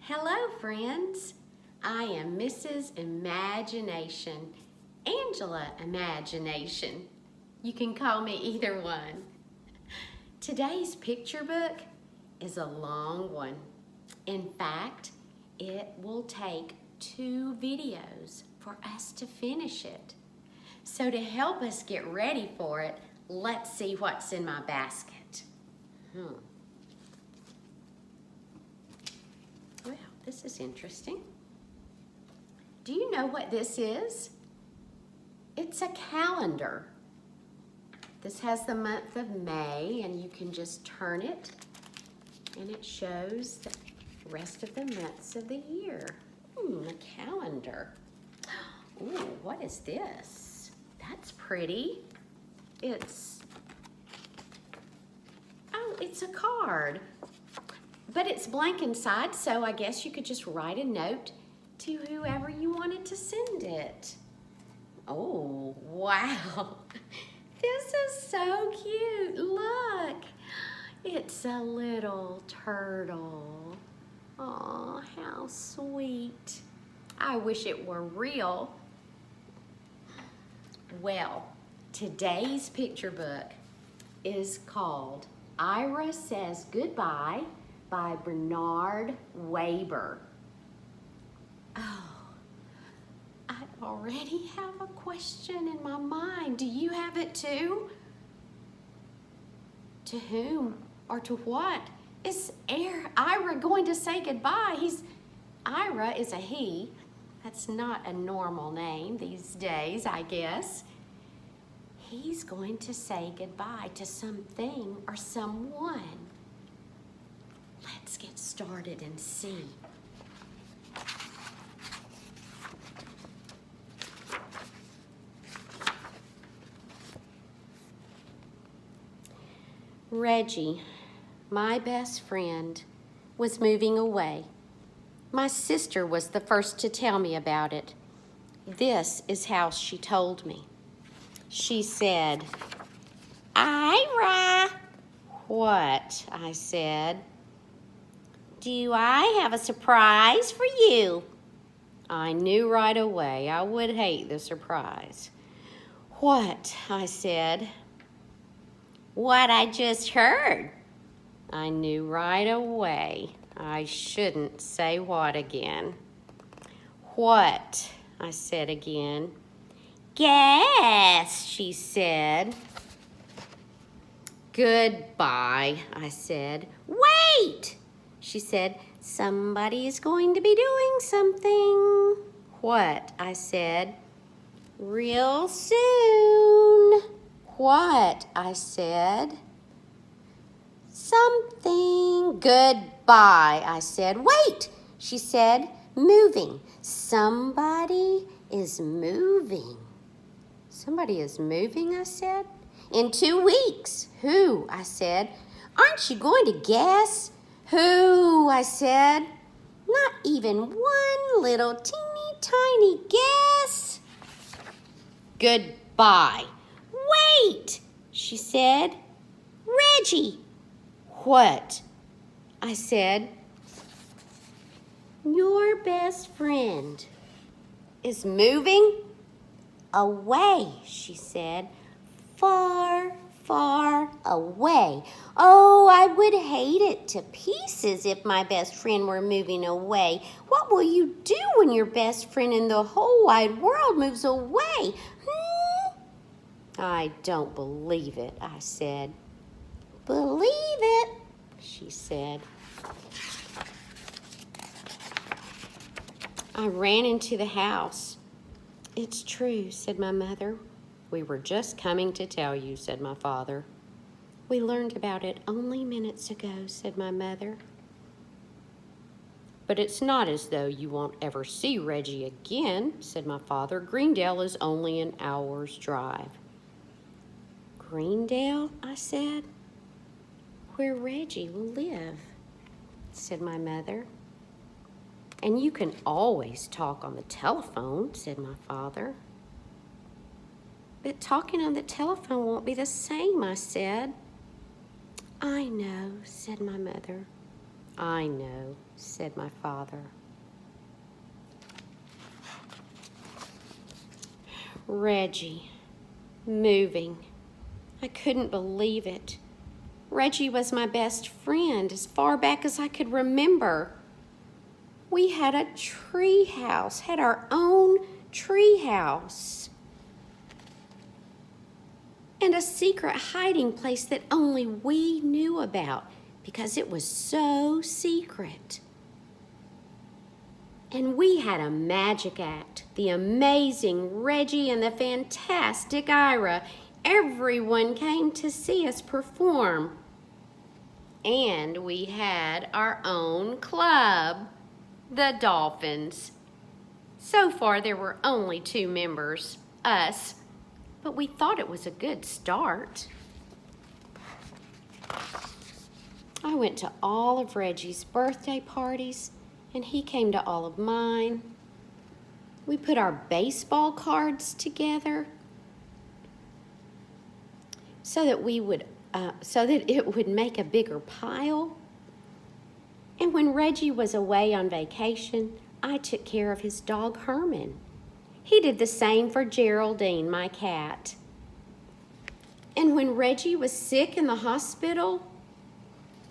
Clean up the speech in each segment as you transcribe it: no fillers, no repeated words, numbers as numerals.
Hello, friends. I am Mrs. Imagination, Angela Imagination. You can call me either one. Today's picture book is a long one. In fact, it will take 2 videos for us to finish it. So to help us get ready for it, let's see what's in my basket. Well, this is interesting. Do you know what this is? It's a calendar. This has the month of May, and you can just turn it, and it shows the rest of the months of the year. A calendar. Ooh, what is this? That's pretty. It's a card. But it's blank inside, so I guess you could just write a note to whoever you wanted to send it. Oh, wow. This is so cute. Look. It's a little turtle. Oh, how sweet. I wish it were real. Well, today's picture book is called Ira Says Goodbye by Bernard Waber. Oh, I already have a question in my mind. Do you have it too? To whom or to what is Ira going to say goodbye? Ira is a he. That's not a normal name these days, I guess. He's going to say goodbye to something or someone. Let's get started and see. Reggie, my best friend, was moving away. My sister was the first to tell me about it. This is how she told me. She said, "Ira." "What?" I said. "Do I have a surprise for you?" I knew right away I would hate the surprise. "What?" I said. "What I just heard." I knew right away I shouldn't say what again. "What?" I said again. "Guess," she said. "Goodbye," I said. "Wait," she said. "Somebody's going to be doing something." "What?" I said. "Real soon." "What?" I said. "Something." "Goodbye," I said. "Wait," she said. "Moving. Somebody is moving." "Somebody is moving," I said. "In 2 weeks." "Who?" I said. "Aren't you going to guess?" "Who?" I said. "Not even one little teeny tiny guess." "Goodbye." "Wait," she said. "Reggie." "What?" I said. "Your best friend is moving away," she said. "Far, far away. Oh, I would hate it to pieces if my best friend were moving away. What will you do when your best friend in the whole wide world moves away? "I don't believe it," I said. "Believe it," she said. I ran into the house. "It's true," said my mother. "We were just coming to tell you," said my father. "We learned about it only minutes ago," said my mother. "But it's not as though you won't ever see Reggie again," said my father. "Greendale is only an hour's drive." "Greendale?" I said. "Where Reggie will live," said my mother. "And you can always talk on the telephone," said my father. "But talking on the telephone won't be the same," I said. "I know," said my mother. I know, said my father. Reggie, moving. I couldn't believe it. Reggie was my best friend as far back as I could remember. We had a tree house, had our own tree house. And a secret hiding place that only we knew about because it was so secret. And we had a magic act, the amazing Reggie and the fantastic Ira. Everyone came to see us perform. And we had our own club, the Dolphins. So far there were only 2 members, us, but we thought it was a good start. I went to all of Reggie's birthday parties, and he came to all of mine. We put our baseball cards together so that it would make a bigger pile. And when Reggie was away on vacation, I took care of his dog Herman. He did the same for Geraldine, my cat. And when Reggie was sick in the hospital,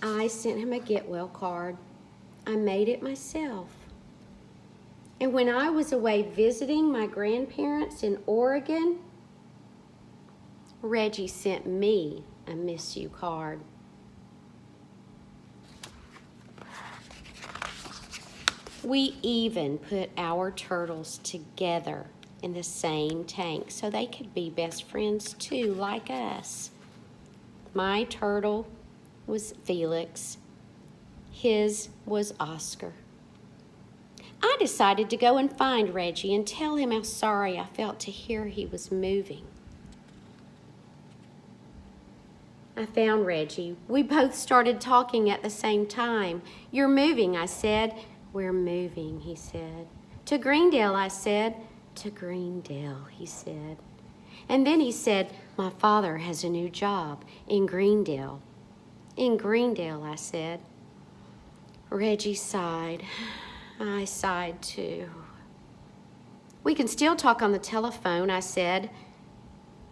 I sent him a get well card. I made it myself. And when I was away visiting my grandparents in Oregon, Reggie sent me a miss you card. We even put our turtles together in the same tank so they could be best friends too, like us. My turtle was Felix. His was Oscar. I decided to go and find Reggie and tell him how sorry I felt to hear he was moving. I found Reggie. We both started talking at the same time. You're moving, I said. We're moving, he said. To Greendale, I said. To Greendale, he said. And then he said, my father has a new job in Greendale. In Greendale, I said. Reggie sighed. I sighed too. We can still talk on the telephone, I said.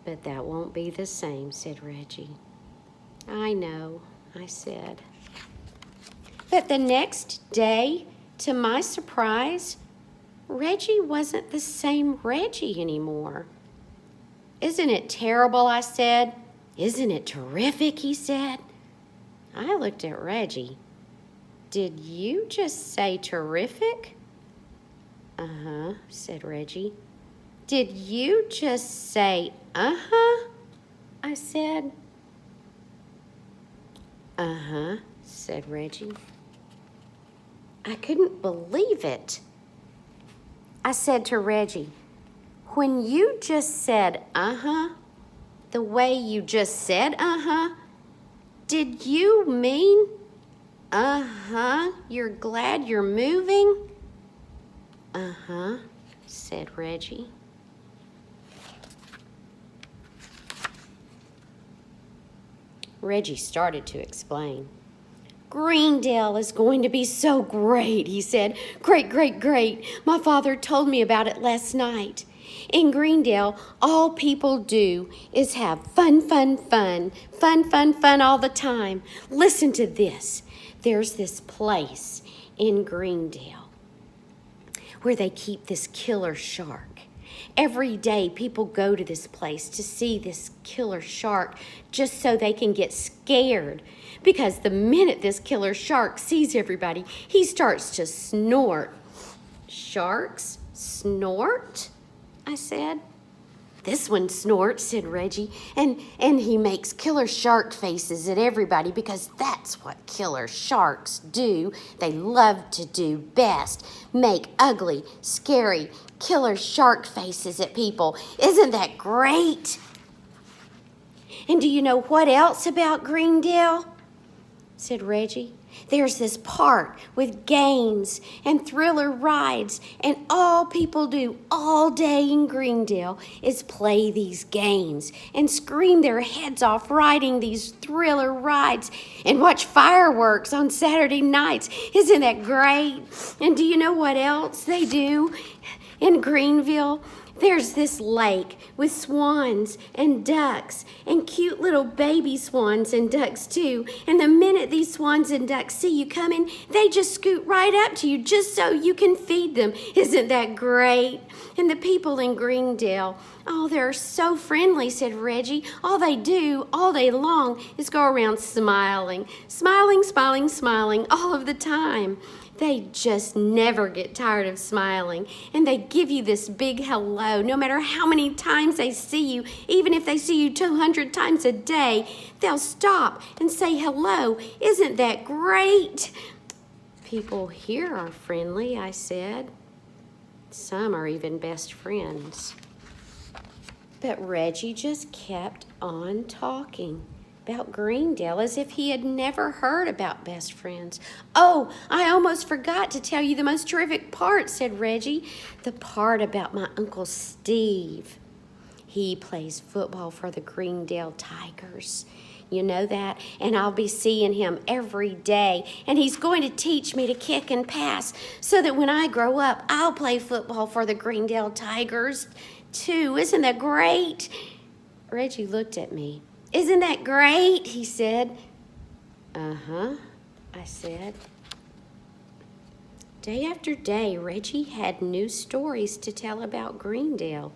But that won't be the same, said Reggie. I know, I said. But the next day, to my surprise, Reggie wasn't the same Reggie anymore. Isn't it terrible, I said. Isn't it terrific, he said. I looked at Reggie. Did you just say terrific? Uh-huh, said Reggie. Did you just say uh-huh? I said. Uh-huh, said Reggie. I couldn't believe it. I said to Reggie, when you just said uh-huh, the way you just said uh-huh, did you mean uh-huh, you're glad you're moving? Uh-huh, said Reggie. Reggie started to explain. Greendale is going to be so great, he said. Great, great, great. My father told me about it last night. In Greendale, all people do is have fun, fun, fun. Fun, fun, fun all the time. Listen to this. There's this place in Greendale where they keep this killer shark. Every day people go to this place to see this killer shark just so they can get scared. Because the minute this killer shark sees everybody, he starts to snort. Sharks snort? I said. This one snorts, said Reggie, and he makes killer shark faces at everybody because that's what killer sharks do. They love to do best. Make ugly, scary, killer shark faces at people. Isn't that great? And do you know what else about Greendale? Said Reggie. There's this park with games and thriller rides, and all people do all day in Greendale is play these games and scream their heads off riding these thriller rides and watch fireworks on Saturday nights. Isn't that great? And do you know what else they do in Greenville? There's this lake with swans and ducks and cute little baby swans and ducks too. And the minute these swans and ducks see you coming, they just scoot right up to you just so you can feed them. Isn't that great? And the people in Greendale, oh, they're so friendly, said Reggie. All they do all day long is go around smiling, smiling, smiling, smiling all of the time. They just never get tired of smiling, and they give you this big hello no matter how many times they see you. Even if they see you 200 times a day, they'll stop and say hello. Isn't that great? People here are friendly, I said. Some are even best friends. But Reggie just kept on talking about Greendale as if he had never heard about best friends. Oh, I almost forgot to tell you the most terrific part, said Reggie. The part about my Uncle Steve. He plays football for the Greendale Tigers. You know that? And I'll be seeing him every day. And he's going to teach me to kick and pass so that when I grow up, I'll play football for the Greendale Tigers too. Isn't that great? Reggie looked at me. Isn't that great? He said. Uh-huh, I said. Day after day, Reggie had new stories to tell about Greendale.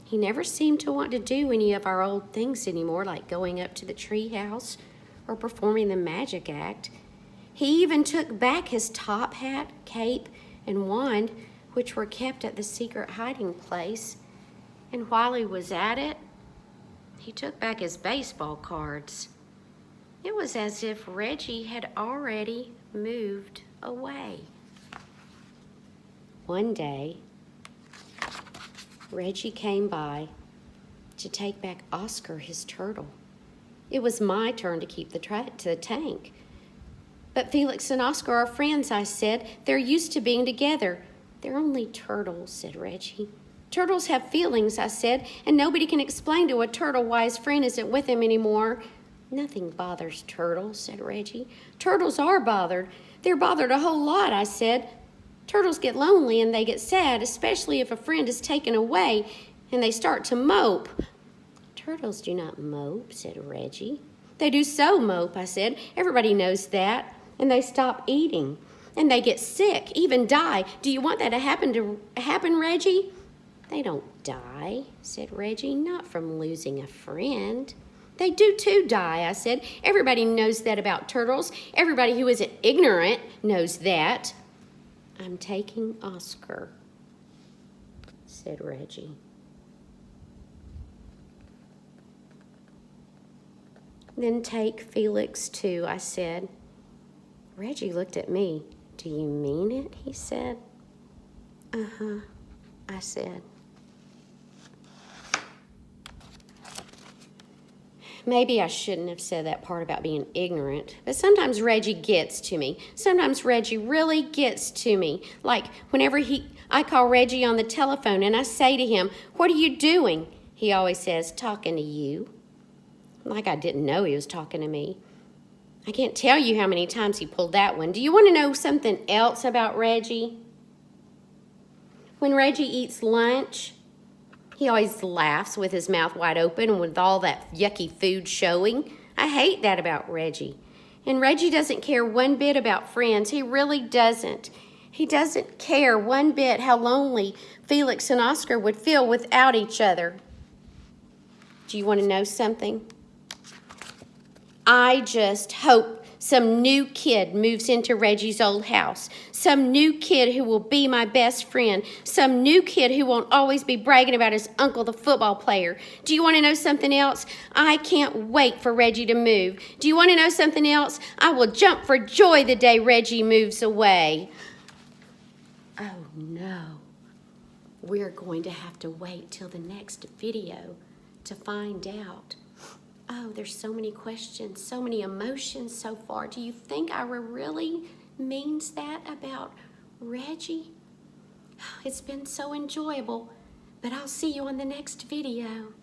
He never seemed to want to do any of our old things anymore, like going up to the treehouse or performing the magic act. He even took back his top hat, cape, and wand, which were kept at the secret hiding place. And while he was at it, he took back his baseball cards. It was as if Reggie had already moved away. One day, Reggie came by to take back Oscar, his turtle. It was my turn to keep the tank. But Felix and Oscar are friends, I said. They're used to being together. They're only turtles, said Reggie. Turtles have feelings, I said, and nobody can explain to a turtle why his friend isn't with him anymore. Nothing bothers turtles, said Reggie. Turtles are bothered. They're bothered a whole lot, I said. Turtles get lonely and they get sad, especially if a friend is taken away, and they start to mope. Turtles do not mope, said Reggie. They do so mope, I said. Everybody knows that. And they stop eating, and they get sick, even die. Do you want that to happen, Reggie? They don't die, said Reggie, not from losing a friend. They do too die, I said. Everybody knows that about turtles. Everybody who isn't ignorant knows that. I'm taking Oscar, said Reggie. Then take Felix too, I said. Reggie looked at me. Do you mean it? He said. Uh-huh, I said. Maybe I shouldn't have said that part about being ignorant, but sometimes Reggie gets to me. Sometimes Reggie really gets to me. Like whenever I call Reggie on the telephone and I say to him, "What are you doing?" He always says, "Talking to you." Like I didn't know he was talking to me. I can't tell you how many times he pulled that one. Do you want to know something else about Reggie? When Reggie eats lunch, he always laughs with his mouth wide open and with all that yucky food showing. I hate that about Reggie. And Reggie doesn't care one bit about friends. He really doesn't. He doesn't care one bit how lonely Felix and Oscar would feel without each other. Do you want to know something? I just hope some new kid moves into Reggie's old house. Some new kid who will be my best friend. Some new kid who won't always be bragging about his uncle, the football player. Do you want to know something else? I can't wait for Reggie to move. Do you want to know something else? I will jump for joy the day Reggie moves away. Oh no. We're going to have to wait till the next video to find out. Oh, there's so many questions, so many emotions so far. Do you think Ira really means that about Reggie? It's been so enjoyable, but I'll see you on the next video.